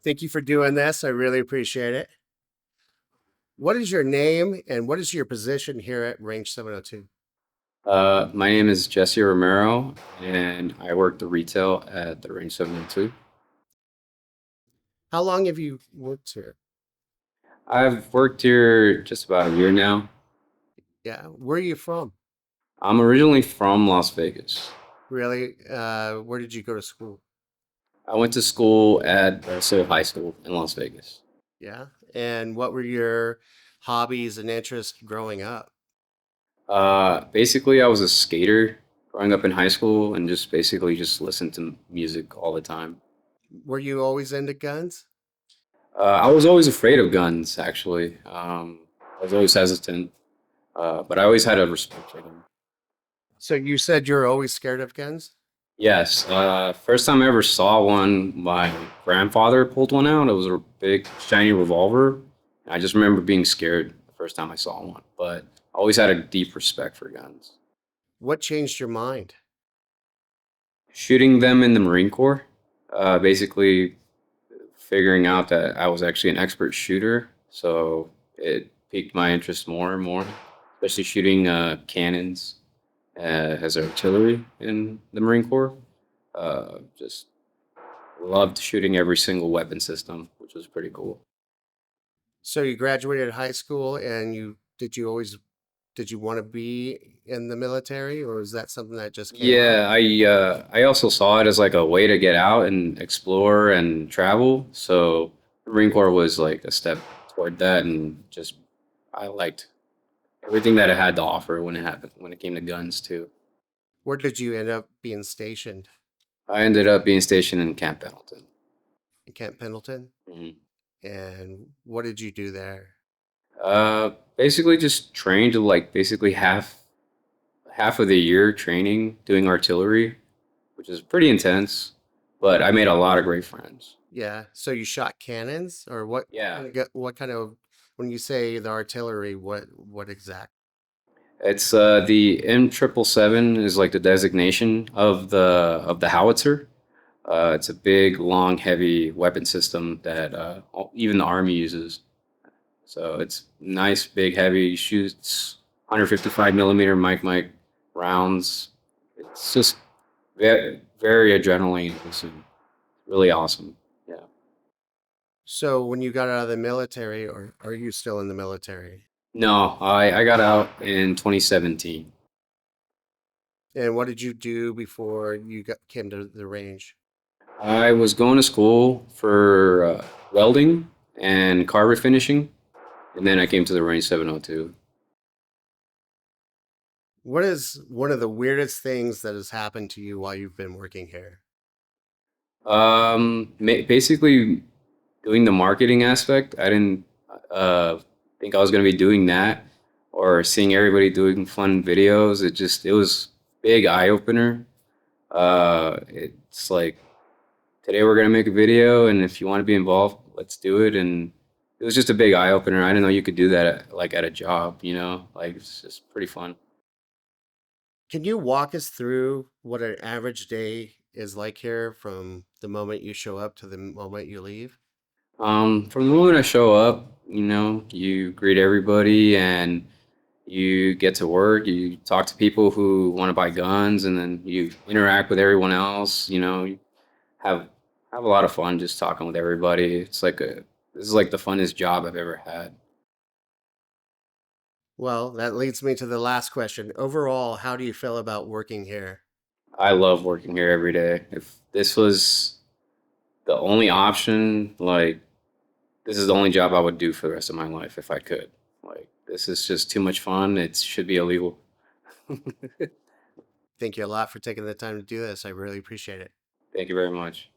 Thank you for doing this. I really appreciate it. What is your name and what is your position here at Range 702? My name is Jessie Romero, and I work the retail at the Range 702. How long have you worked here? I've worked here just about a year now. Yeah. Where are you from? I'm originally from Las Vegas. Really? Where did you go to school? I went to school at Civil High School in Las Vegas. Yeah. And what were your hobbies and interests growing up? Basically, I was a skater growing up in high school and just basically just listened to music all the time. Were you always into guns? I was always afraid of guns, actually. I was always hesitant, but I always had a respect for them. So you said you're always scared of guns? Yes, first time I ever saw one, my grandfather pulled one out. It was a big shiny revolver. I just remember being scared the first time I saw one, but I always had a deep respect for guns. What changed your mind? Shooting them in the Marine Corps, basically figuring out that I was actually an expert shooter, so it piqued my interest more and more, especially shooting cannons as artillery in the Marine Corps. Just loved shooting every single weapon system, which was pretty cool. So you graduated high school and did you want to be in the military or is that something that just came up? Yeah, I also saw it as like a way to get out and explore and travel. So the Marine Corps was like a step toward that, and just I liked everything that it had to offer when it came to guns too. Where did you end up being stationed? I ended up being stationed in Camp Pendleton. In Camp Pendleton? Mhm. And what did you do there? Basically just trained to like basically half of the year training doing artillery, which is pretty intense. But I made a lot of great friends. Yeah. So you shot cannons or Yeah, what kind of when you say the artillery, what exact? it's the M777 is like the designation of the howitzer. It's a big, long, heavy weapon system that even the army uses. So it's nice, big, heavy. Shoots 155 millimeter mic rounds. It's just very adrenaline inducing. Really awesome. Yeah. So when you got out of the military or are you still in the military? No, I got out in 2017. And what did you do before came to the range? I was going to school for welding and car refinishing, and then I came to the Range 702. What is one of the weirdest things that has happened to you while you've been working here? Basically doing the marketing aspect. I didn't uh, think I was going to be doing that or seeing everybody doing fun videos. It was big eye opener. It's like today we're gonna make a video, and if you want to be involved, let's do it. And it was just a big eye opener. I didn't know you could do that like at a job. Like it's just pretty fun. Can you walk us through what an average day is like here from the moment you show up to the moment you leave? From the moment I show up, you greet everybody and you get to work. You talk to people who want to buy guns, and then you interact with everyone else. You have have a lot of fun just talking with everybody. This is like the funnest job I've ever had. Well, that leads me to the last question. Overall, how do you feel about working here? I love working here every day. If this was the only option, like this is the only job I would do for the rest of my life if I could. Like this is just too much fun. It should be illegal. Thank you a lot for taking the time to do this. I really appreciate it. Thank you very much.